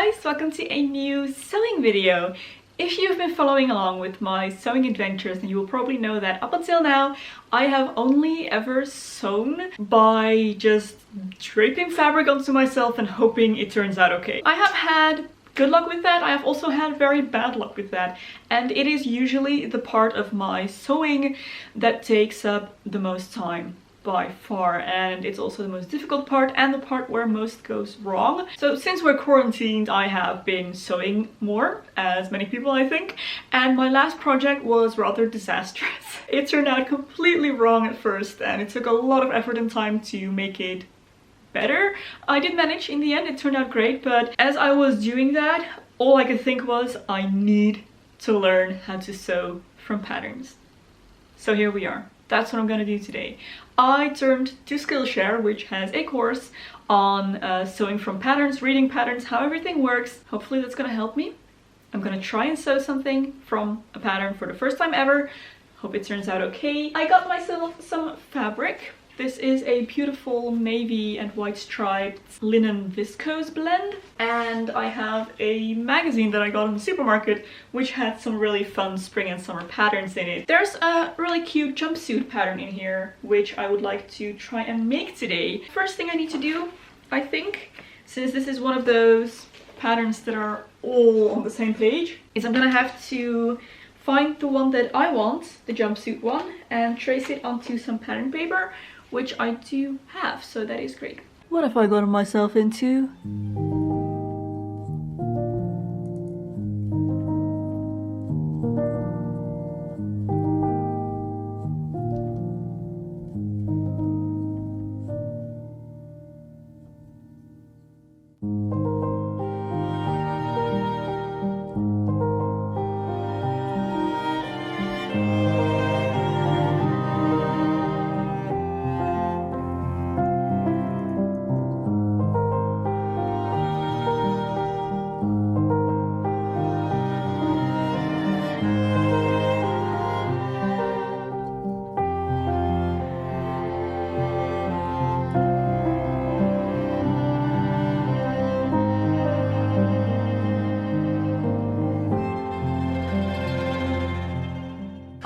guys, welcome to a new sewing video. If you've been following along with my sewing adventures, then you will probably know that up until now I have only ever sewn by just draping fabric onto myself and hoping it turns out okay. I have had good luck with that. I have also had very bad luck with that, and it is usually the part of my sewing that takes up the most time by far, and it's also the most difficult part and the part where most goes wrong. So since we're quarantined, I have been sewing more, as many people I think, and my last project was rather disastrous. It turned out completely wrong at first, and it took a lot of effort and time to make it better. I did manage in the end, it turned out great, but as I was doing that, all I could think was I need to learn how to sew from patterns. So here we are. That's what I'm gonna do today. I turned to Skillshare, which has a course on sewing from patterns, reading patterns, how everything works. Hopefully that's gonna help me. I'm gonna try and sew something from a pattern for the first time ever. Hope it turns out okay. I got myself some fabric. This is a beautiful navy and white striped linen viscose blend, and I have a magazine that I got in the supermarket which had some really fun spring and summer patterns in it. There's a really cute jumpsuit pattern in here which I would like to try and make today. First thing I need to do, I think, since this is one of those patterns that are all on the same page, is I'm gonna have to find the one that I want, the jumpsuit one, and trace it onto some pattern paper, which I do have, so that is great. What have I gotten myself into?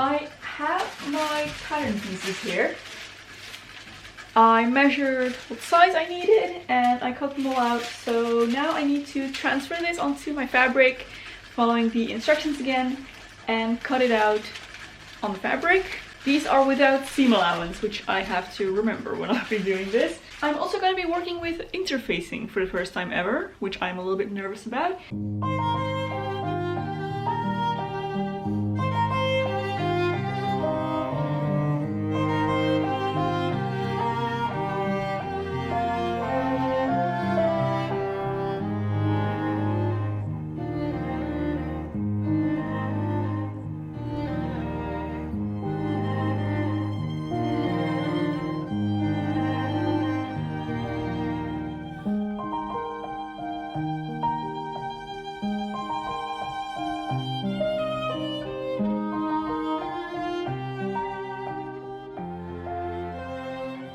I have my pattern pieces here. I measured what size I needed and I cut them all out. So now I need to transfer this onto my fabric, following the instructions again, and cut it out on the fabric. These are without seam allowance, which I have to remember when I'll be doing this. I'm also going to be working with interfacing for the first time ever, which I'm a little bit nervous about.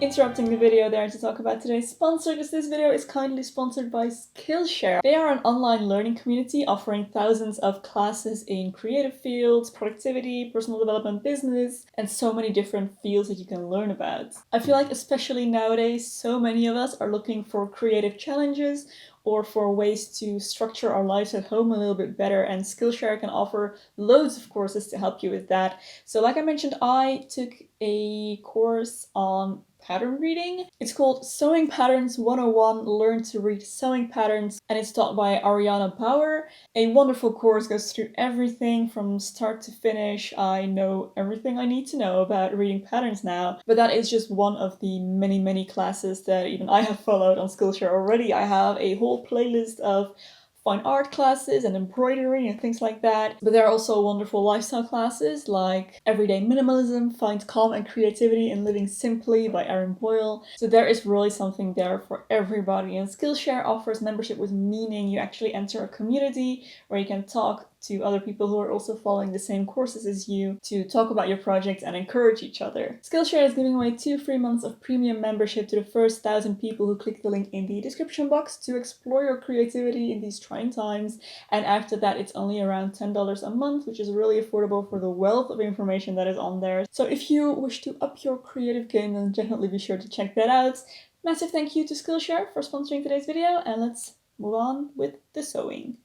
Interrupting the video there to talk about today's sponsor, because this video is kindly sponsored by Skillshare. They are an online learning community offering thousands of classes in creative fields, productivity, personal development, business, and so many different fields that you can learn about. I feel like especially nowadays, so many of us are looking for creative challenges or for ways to structure our lives at home a little bit better, and Skillshare can offer loads of courses to help you with that. So like I mentioned, I took a course on pattern reading. It's called Sewing Patterns 101, Learn to Read Sewing Patterns, and it's taught by Ariana Bauer. A wonderful course, goes through everything from start to finish. I know everything I need to know about reading patterns now, but that is just one of the many classes that even I have followed on Skillshare already. I have a whole playlist of fine art classes and embroidery and things like that. But there are also wonderful lifestyle classes like Everyday Minimalism, Find Calm and Creativity in Living Simply by Erin Boyle. So there is really something there for everybody. And Skillshare offers membership with meaning. You actually enter a community where you can talk to other people who are also following the same courses as you to talk about your projects and encourage each other. Skillshare is giving away 2 free months of premium membership to the first 1,000 people who click the link in the description box to explore your creativity in these trying times. And after that, it's only around $10 a month, which is really affordable for the wealth of information that is on there. So if you wish to up your creative game, then definitely be sure to check that out. Massive thank you to Skillshare for sponsoring today's video, and let's move on with the sewing.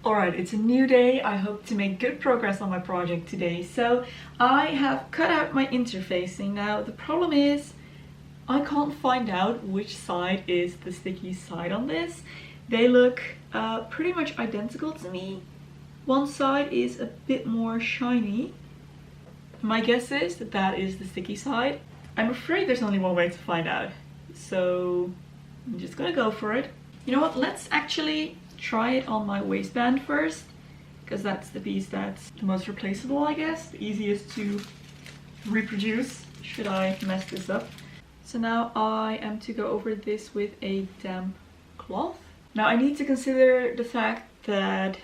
Alright, it's a new day. I hope to make good progress on my project today. So I have cut out my interfacing. Now the problem is I can't find out which side is the sticky side on this. They look pretty much identical to me. One side is a bit more shiny. My guess is that that is the sticky side. I'm afraid there's only one way to find out. So I'm just gonna go for it. You know what, let's actually try it on my waistband first, because that's the piece that's the most replaceable, I guess, the easiest to reproduce should I mess this up. So now I am to go over this with a damp cloth. Now I need to consider the fact that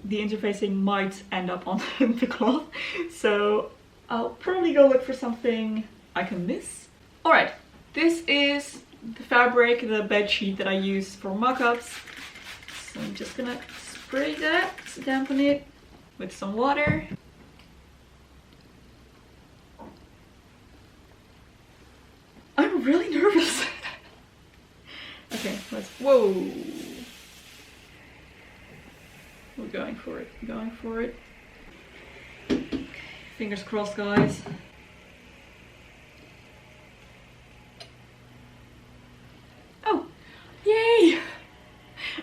the interfacing might end up on the cloth, so I'll probably go look for something I can miss. Alright, this is the fabric, the bed sheet that I use for mock-ups. So I'm just gonna spray that to dampen it with some water. I'm really nervous. Okay, whoa. We're going for it, going for it. Okay, fingers crossed, guys. Oh, yay!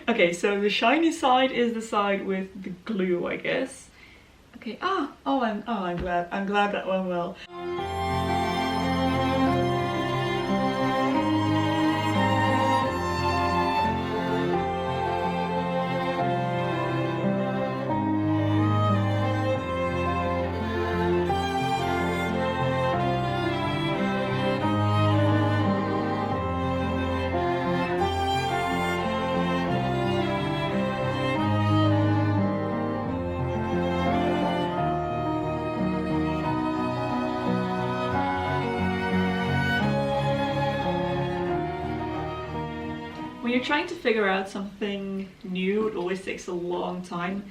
Okay, so the shiny side is the side with the glue, I guess. Okay, I'm glad that went well. When you're trying to figure out something new, it always takes a long time.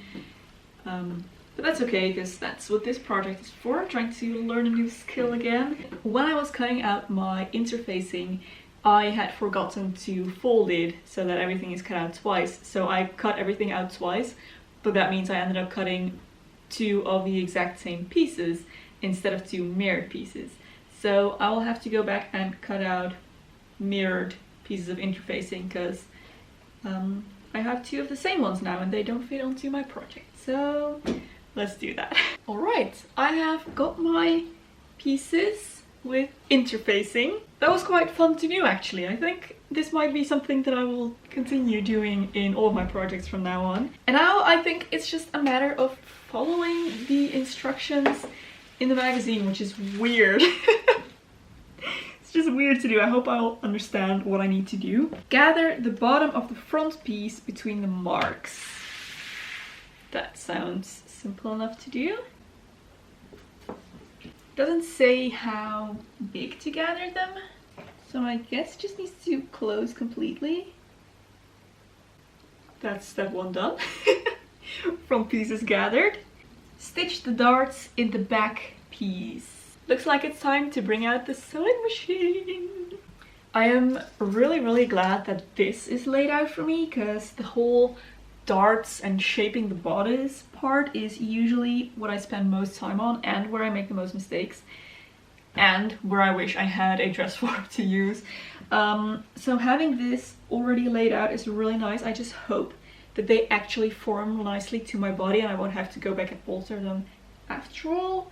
But that's okay, because that's what this project is for. I'm trying to learn a new skill again. When I was cutting out my interfacing, I had forgotten to fold it so that everything is cut out twice. So I cut everything out twice, but that means I ended up cutting 2 of the exact same pieces instead of 2 mirrored pieces. So I will have to go back and cut out mirrored pieces of interfacing, because I have 2 of the same ones now and they don't fit onto my project. So let's do that. Alright, I have got my pieces with interfacing. That was quite fun to do, actually. I think this might be something that I will continue doing in all of my projects from now on. And now I think it's just a matter of following the instructions in the magazine, which is weird. Just weird to do. I hope I'll understand what I need to do. Gather the bottom of the front piece between the marks. That sounds simple enough to do. Doesn't say how big to gather them, so I guess it just needs to close completely. That's step 1 done. Front piece is gathered. Stitch the darts in the back piece. Looks like it's time to bring out the sewing machine. I am really glad that this is laid out for me, because the whole darts and shaping the bodice part is usually what I spend most time on and where I make the most mistakes and where I wish I had a dress form to use. So having this already laid out is really nice. I just hope that they actually form nicely to my body and I won't have to go back and alter them after all.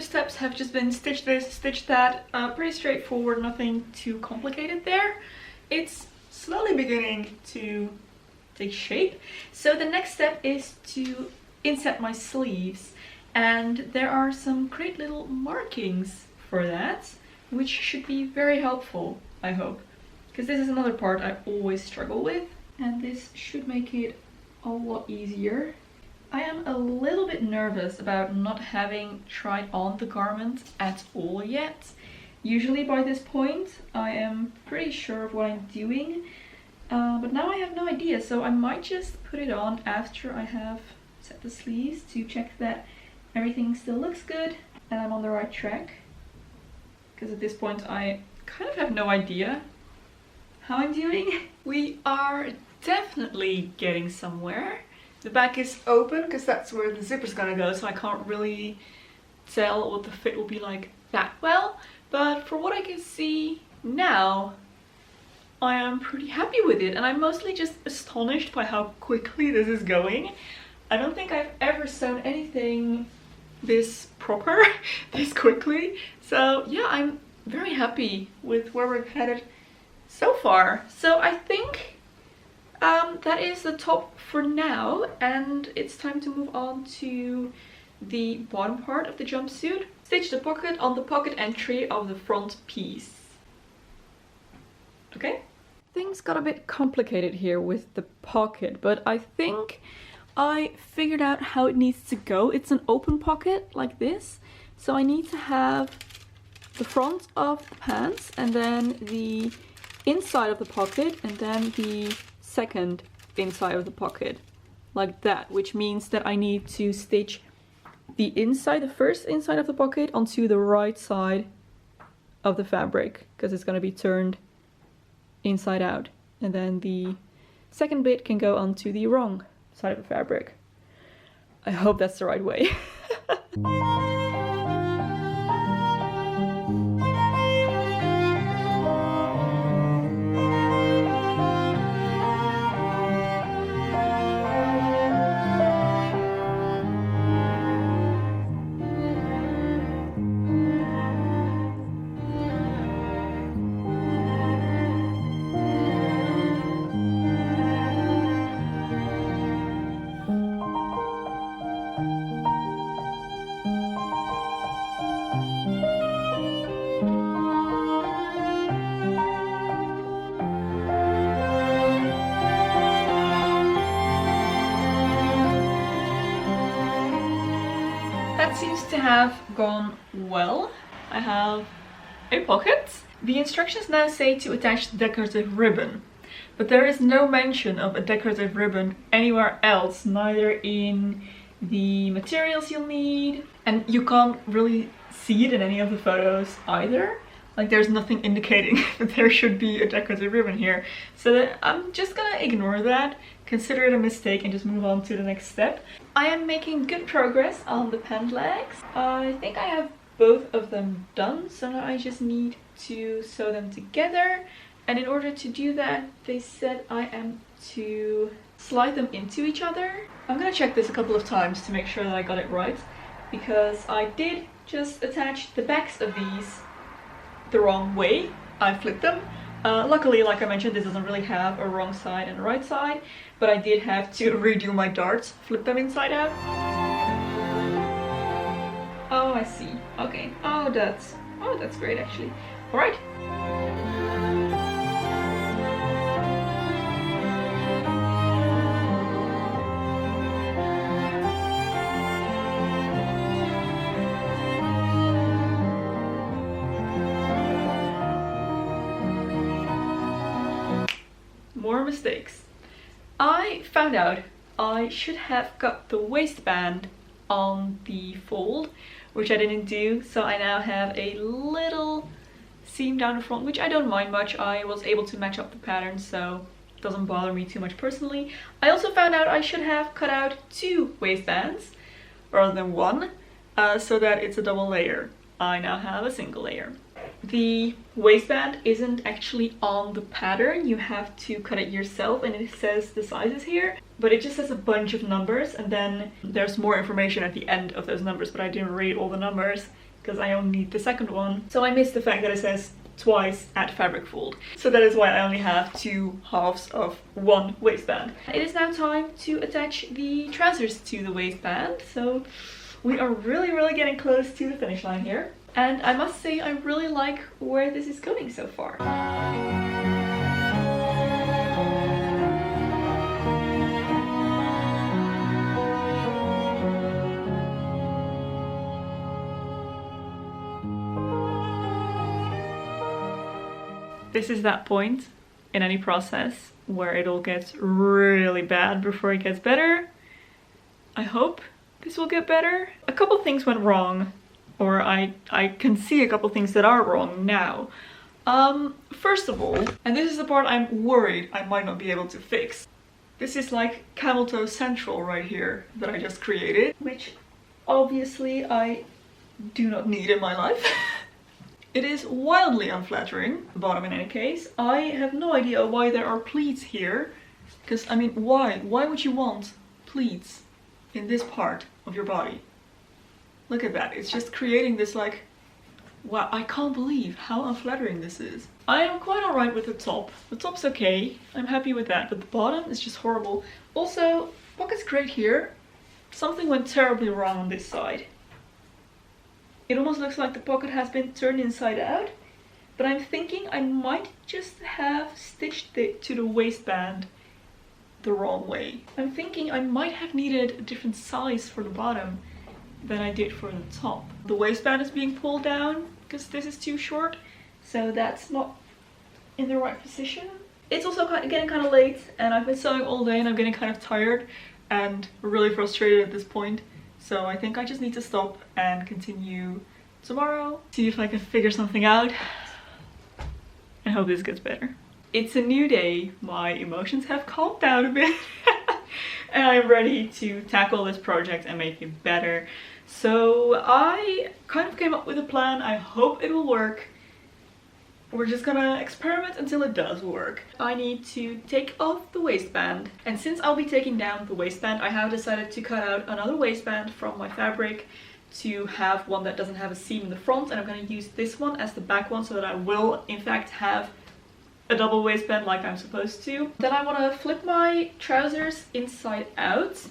steps have just been stitch this, stitch that. Pretty straightforward, nothing too complicated there. It's slowly beginning to take shape. So the next step is to inset my sleeves, and there are some great little markings for that, which should be very helpful, I hope, because this is another part I always struggle with, and this should make it a lot easier. I am a little bit nervous about not having tried on the garment at all yet. Usually by this point I am pretty sure of what I'm doing, but now I have no idea, so I might just put it on after I have set the sleeves to check that everything still looks good and I'm on the right track. Because at this point I kind of have no idea how I'm doing. We are definitely getting somewhere. The back is open because that's where the zipper's gonna go, so I can't really tell what the fit will be like that well. But for what I can see now, I am pretty happy with it, and I'm mostly just astonished by how quickly this is going. I don't think I've ever sewn anything this proper this quickly, so yeah, I'm very happy with where we're headed so far. So I think that is the top for now, and it's time to move on to the bottom part of the jumpsuit. Stitch the pocket on the pocket entry of the front piece. Okay? Things got a bit complicated here with the pocket, but I think I figured out how it needs to go. It's an open pocket like this, so I need to have the front of the pants and then the inside of the pocket and then the second inside of the pocket like that, which means that I need to stitch the inside, the first inside of the pocket onto the right side of the fabric because it's going to be turned inside out, and then the second bit can go onto the wrong side of the fabric. I hope that's the right way. Seems to have gone well. I have a pocket. The instructions now say to attach the decorative ribbon, but there is no mention of a decorative ribbon anywhere else, neither in the materials you'll need, and you can't really see it in any of the photos either. Like, there's nothing indicating that there should be a decorative ribbon here, so I'm just gonna ignore that, consider it a mistake, and just move on to the next step. I am making good progress on the pant legs. I think I have both of them done, so now I just need to sew them together, and in order to do that they said I am to slide them into each other. I'm gonna check this a couple of times to make sure that I got it right, because I did just attach the backs of these the wrong way. I flipped them. Luckily, like I mentioned, this doesn't really have a wrong side and a right side, but I did have to redo my darts, flip them inside out. Oh, I see. Okay. Oh, that's great actually. All right. More mistakes. I found out I should have got the waistband on the fold, which I didn't do, so I now have a little seam down the front, which I don't mind much. I was able to match up the pattern, so it doesn't bother me too much personally. I also found out I should have cut out 2 waistbands rather than 1, so that it's a double layer. I now have a single layer. The waistband isn't actually on the pattern, you have to cut it yourself, and it says the sizes here, but it just says a bunch of numbers, and then there's more information at the end of those numbers, but I didn't read all the numbers because I only need the second one. So I missed the fact that it says twice at fabric fold. So that is why I only have 2 halves of 1 waistband. It is now time to attach the trousers to the waistband. So we are really getting close to the finish line here. And I must say I really like where this is going so far. This is that point in any process where it all gets really bad before it gets better. I hope this will get better. A couple things went wrong, or I can see a couple things that are wrong now. First of all, and this is the part I'm worried I might not be able to fix. This is like camel toe central right here that I just created, which obviously I do not need in my life. It is wildly unflattering, the bottom in any case. I have no idea why there are pleats here. Because, I mean, why? Why would you want pleats in this part of your body? Look at that. It's just creating this like... Wow, I can't believe how unflattering this is. I am quite alright with the top. The top's okay. I'm happy with that. But the bottom is just horrible. Also, pocket's great here. Something went terribly wrong on this side. It almost looks like the pocket has been turned inside out, but I'm thinking I might just have stitched it to the waistband the wrong way. I'm thinking I might have needed a different size for the bottom than I did for the top. The waistband is being pulled down because this is too short, so that's not in the right position. It's also getting kind of late, and I've been sewing all day and I'm getting kind of tired and really frustrated at this point. So I think I just need to stop and continue tomorrow. See if I can figure something out. I hope this gets better. It's a new day. My emotions have calmed down a bit. And I'm ready to tackle this project and make it better. So I kind of came up with a plan. I hope it will work. We're just gonna experiment until it does work. I need to take off the waistband, and since I'll be taking down the waistband, I have decided to cut out another waistband from my fabric to have one that doesn't have a seam in the front, and I'm going to use this one as the back one so that I will in fact have a double waistband like I'm supposed to. Then I want to flip my trousers inside out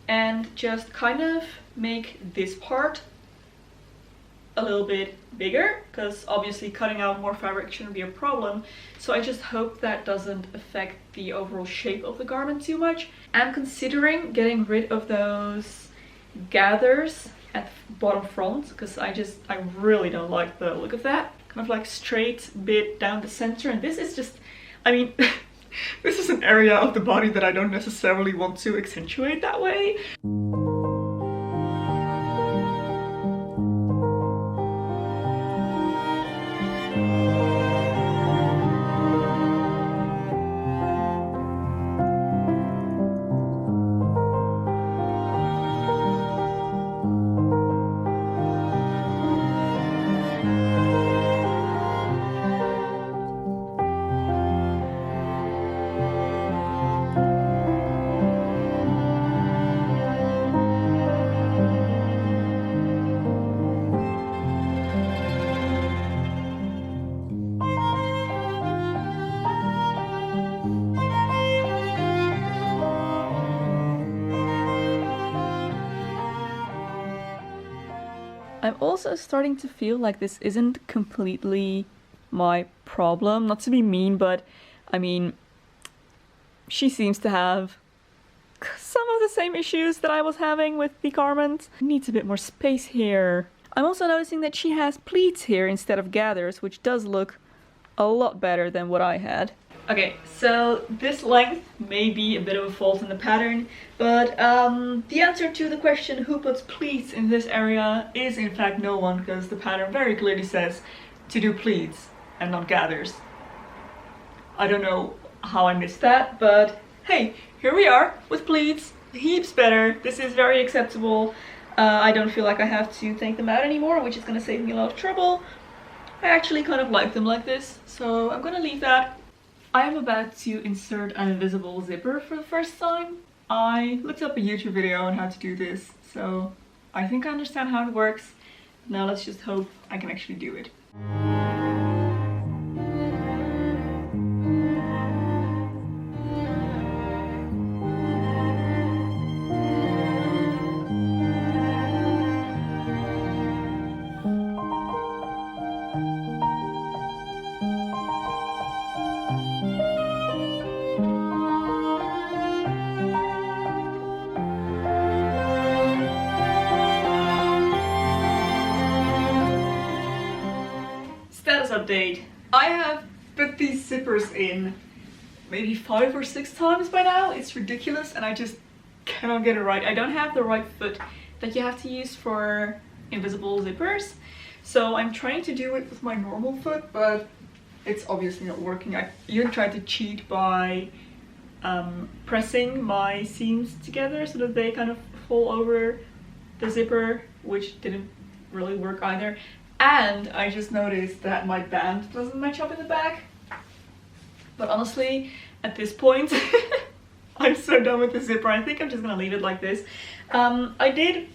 and just kind of make this part a little bit bigger, because obviously cutting out more fabric shouldn't be a problem. So I just hope that doesn't affect the overall shape of the garment too much. I'm considering getting rid of those gathers at the bottom front, because I really don't like the look of that. Kind of like straight bit down the center, and this is just, I mean, this is an area of the body that I don't necessarily want to accentuate that way. I'm also starting to feel like this isn't completely my problem. Not to be mean, but I mean, she seems to have some of the same issues that I was having with the garment. Needs a bit more space here. I'm also noticing that she has pleats here instead of gathers, which does look a lot better than what I had. Okay, so this length may be a bit of a fault in the pattern, but the answer to the question who puts pleats in this area is in fact no one, because the pattern very clearly says to do pleats and not gathers. I don't know how I missed that, but hey, here we are with pleats. Heaps better. This is very acceptable. I don't feel like I have to take them out anymore, which is going to save me a lot of trouble. I actually kind of like them like this, so I'm going to leave that. I am about to insert an invisible zipper for the first time. I looked up a YouTube video on how to do this, so I think I understand how it works. Now let's just hope I can actually do it. Status update. I have put these zippers in maybe 5 or 6 times by now. It's ridiculous and I just cannot get it right. I don't have the right foot that you have to use for invisible zippers. So I'm trying to do it with my normal foot, but it's obviously not working. I even tried to cheat by pressing my seams together so that they kind of fall over the zipper, which didn't really work either. And I just noticed that my band doesn't match up in the back. But honestly, at this point, I'm so done with the zipper. I think I'm just gonna leave it like this. I did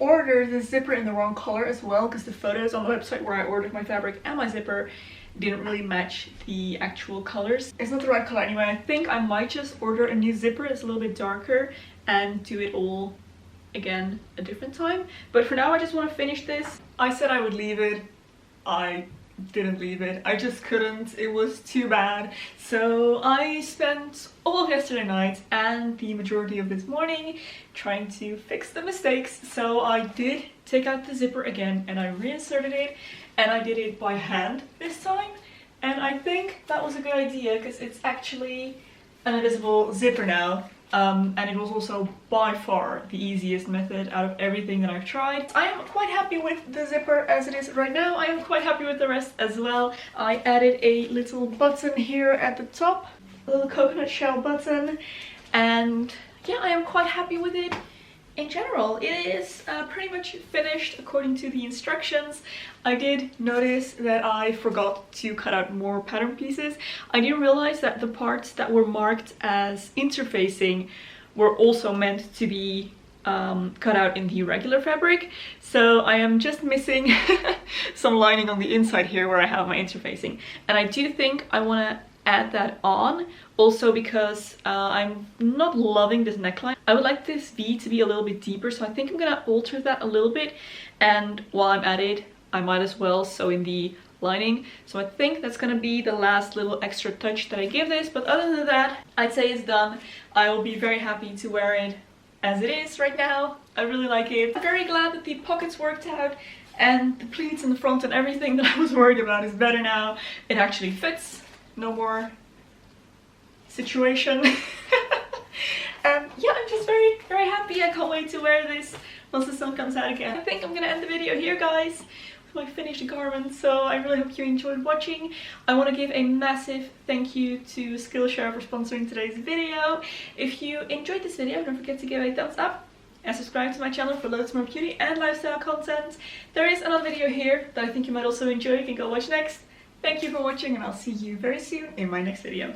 order the zipper in the wrong color as well, because the photos on the website where I ordered my fabric and my zipper didn't really match the actual colors. It's not the right color anyway. I think I might just order a new zipper that's a little bit darker and do it all again a different time. But for now I just want to finish this. I said I would leave it. I didn't leave it. I just couldn't. It was too bad. So I spent all of yesterday night and the majority of this morning trying to fix the mistakes. So I did take out the zipper again and I reinserted it, and I did it by hand this time. And I think that was a good idea because it's actually an invisible zipper now. And it was also by far the easiest method out of everything that I've tried. I am quite happy with the zipper as it is right now. I am quite happy with the rest as well. I added a little button here at the top, a little coconut shell button, and yeah, I am quite happy with it. In general, it is pretty much finished according to the instructions. I did notice that I forgot to cut out more pattern pieces. I didn't realize that the parts that were marked as interfacing were also meant to be cut out in the regular fabric. So I am just missing some lining on the inside here where I have my interfacing. And I do think I want to add that on, also because I'm not loving this neckline. I would like this V to be a little bit deeper, so I think I'm gonna alter that a little bit, and while I'm at it I might as well sew in the lining. So I think that's gonna be the last little extra touch that I give this, but other than that I'd say it's done. I will be very happy to wear it as it is right now. I really like it. I'm very glad that the pockets worked out and the pleats in the front and everything that I was worried about is better now. It actually fits. No more situation. Yeah, I'm just very happy. I can't wait to wear this once the sun comes out again. I think I'm gonna end the video here, guys, with my finished garment. So I really hope you enjoyed watching. I want to give a massive thank you to Skillshare for sponsoring today's video. If you enjoyed this video, don't forget to give a thumbs up and subscribe to my channel for loads more beauty and lifestyle content. There is another video here that I think you might also enjoy. You can go watch next. Thank you for watching, and I'll see you very soon in my next video.